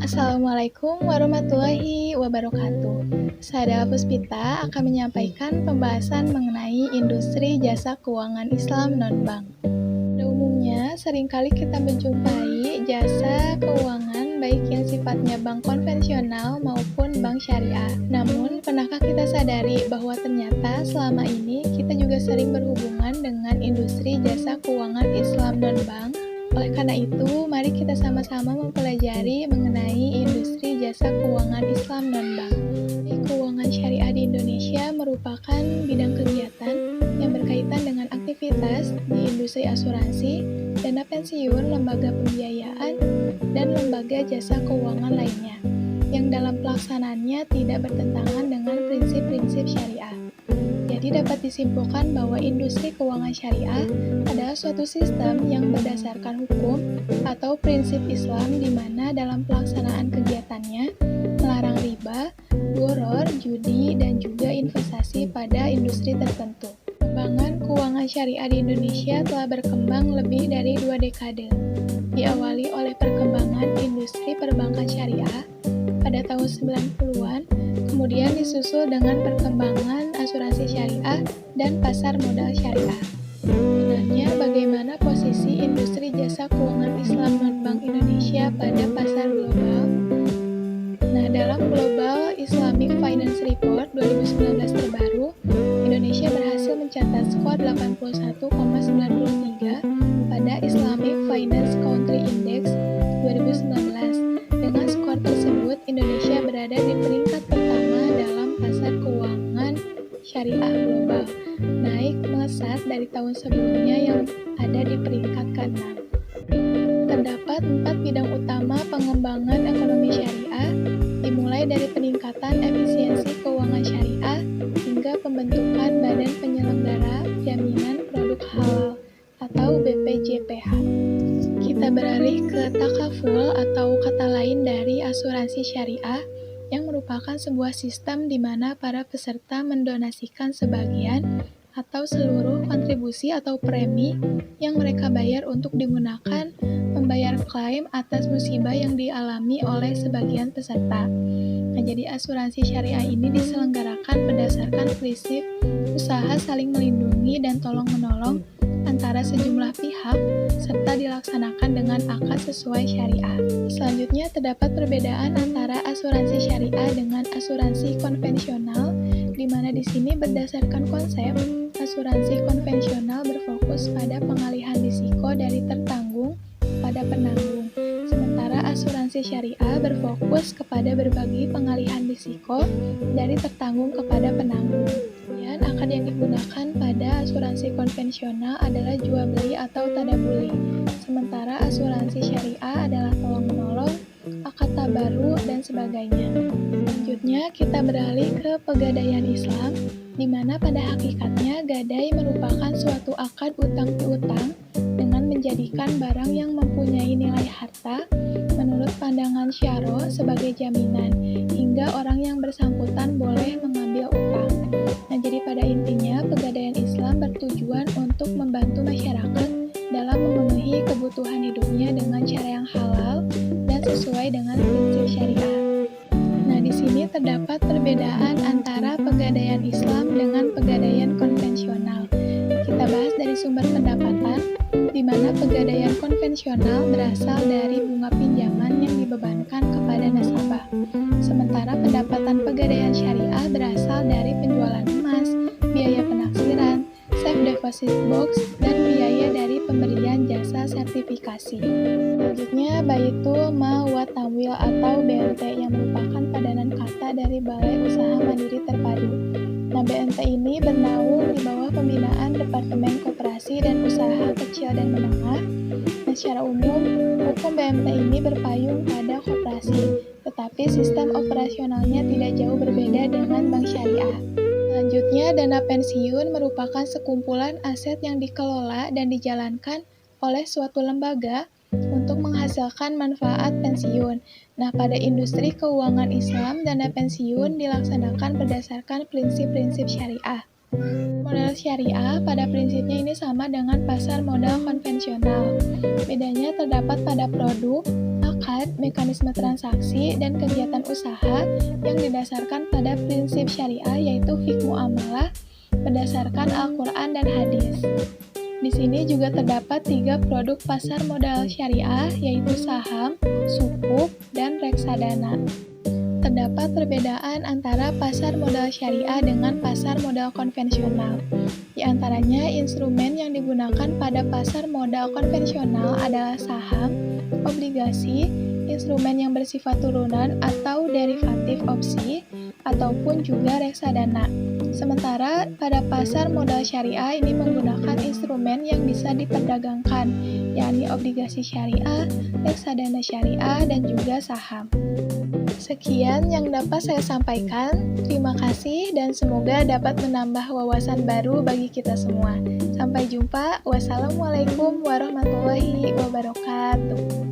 Assalamualaikum warahmatullahi wabarakatuh. Saya Puspita akan menyampaikan pembahasan mengenai industri jasa keuangan Islam non-bank. Pada umumnya, seringkali kita menjumpai jasa keuangan baik yang sifatnya bank konvensional maupun bank syariah. Namun, pernahkah kita sadari bahwa ternyata selama ini kita juga sering berhubungan dengan industri jasa keuangan Islam non-bank? Oleh karena itu, mari kita sama-sama mempelajari mengenai industri jasa keuangan Islam non-bank. Keuangan syariah di Indonesia merupakan bidang kegiatan yang berkaitan dengan aktivitas di industri asuransi, dana pensiun, lembaga pembiayaan, dan lembaga jasa keuangan lainnya, yang dalam pelaksanaannya tidak bertentangan dengan prinsip-prinsip syariah. Jadi dapat disimpulkan bahwa industri keuangan syariah adalah suatu sistem yang berdasarkan hukum atau prinsip Islam di mana dalam pelaksanaan kegiatannya melarang riba, gharar, judi, dan juga investasi pada industri tertentu. Perkembangan keuangan syariah di Indonesia telah berkembang lebih dari 2 dekade. Diawali oleh perkembangan industri perbankan syariah pada tahun 90-an, kemudian disusul dengan perkembangan asuransi syariah dan pasar modal syariah. Sebenarnya, bagaimana posisi industri jasa keuangan Islam non-bank Indonesia pada pasar global? Nah, dalam Global Islamic Finance Report 2019 terbaru, Indonesia berhasil mencatat skor 81,93 pada Islamic Finance Country Index 2019. Dengan skor tersebut, Indonesia berada di peringkat pertama dalam pasar keuangan syariah global, naik melesat dari tahun sebelumnya yang ada di peringkat ke-6. Terdapat 4 bidang utama pengembangan ekonomi syariah, dimulai dari peningkatan efisiensi keuangan syariah hingga pembentukan Badan Penyelenggara Jaminan Produk Halal atau BPJPH. Kita beralih ke takaful atau kata lain dari asuransi syariah yang merupakan sebuah sistem di mana para peserta mendonasikan sebagian atau seluruh kontribusi atau premi yang mereka bayar untuk digunakan membayar klaim atas musibah yang dialami oleh sebagian peserta. Nah, jadi asuransi syariah ini diselenggarakan berdasarkan prinsip usaha saling melindungi dan tolong-menolong antara sejumlah pihak serta dilaksanakan dengan akad sesuai syariah. Selanjutnya, terdapat perbedaan antara asuransi syariah dengan asuransi konvensional, di mana di sini berdasarkan konsep asuransi konvensional berfokus pada pengalihan risiko dari tertanggung pada penanggung, sementara asuransi syariah berfokus kepada berbagi pengalihan risiko dari tertanggung kepada penanggung. Kemudian, akad yang digunakan pada asuransi konvensional adalah jual beli atau tadabuli, sementara asuransi syariah adalah tolong-menolong, akad tabaru, dan sebagainya. Selanjutnya, kita beralih ke pegadaian Islam, di mana pada hakikatnya gadai merupakan suatu akad utang piutang dengan menjadikan barang yang mempunyai nilai harta menurut pandangan syaro sebagai jaminan, hingga orang yang bersangkutan boleh mengambil utang. Nah, jadi pada intinya, pegadaian Islam bertujuan untuk membantu masyarakat dalam memenuhi kebutuhan hidupnya dengan cara yang halal dan sesuai dengan prinsip syariah. Nah, di sini terdapat perbedaan antara pegadaian Islam dengan pegadaian konvensional. Kita bahas dari sumber pendapatan, di mana pegadaian konvensional berasal dari bunga pinjaman yang dibebankan kepada nasabah. Sementara pendapatan pegadaian syariah berasal dari penjualan emas, biaya penaksiran, safe deposit box, dan biaya dari pemberian jasa sertifikasi. Selanjutnya, Baitul Mal wa Tamwil atau BMT yang merupakan padanan kata dari Balai Usaha Mandiri Terpadu. Nah, BMT ini bernaung di bawah pembinaan Departemen Koperasi dan Usaha Kecil dan Menengah. Nah, secara umum, hukum BMT ini berpayung pada koperasi, tetapi sistem operasionalnya tidak jauh berbeda dengan bank syariah. Selanjutnya, dana pensiun merupakan sekumpulan aset yang dikelola dan dijalankan oleh suatu lembaga untuk menghasilkan manfaat pensiun. Nah, pada industri keuangan Islam, dana pensiun dilaksanakan berdasarkan prinsip-prinsip syariah. Modal syariah pada prinsipnya ini sama dengan pasar modal konvensional. Bedanya terdapat pada produk, akad, melihat mekanisme transaksi dan kegiatan usaha yang didasarkan pada prinsip syariah yaitu fiqh muamalah berdasarkan Al-Quran dan hadis. Di sini juga terdapat 3 produk pasar modal syariah yaitu saham, sukuk, dan reksadana. Terdapat perbedaan antara pasar modal syariah dengan pasar modal konvensional. Di antaranya, instrumen yang digunakan pada pasar modal konvensional adalah saham, obligasi, instrumen yang bersifat turunan atau derivatif opsi, ataupun juga reksadana. Sementara pada pasar modal syariah ini menggunakan instrumen yang bisa diperdagangkan, yakni obligasi syariah, reksadana syariah, dan juga saham. Sekian yang dapat saya sampaikan. Terima kasih dan semoga dapat menambah wawasan baru bagi kita semua. Sampai jumpa. Wassalamualaikum warahmatullahi wabarakatuh.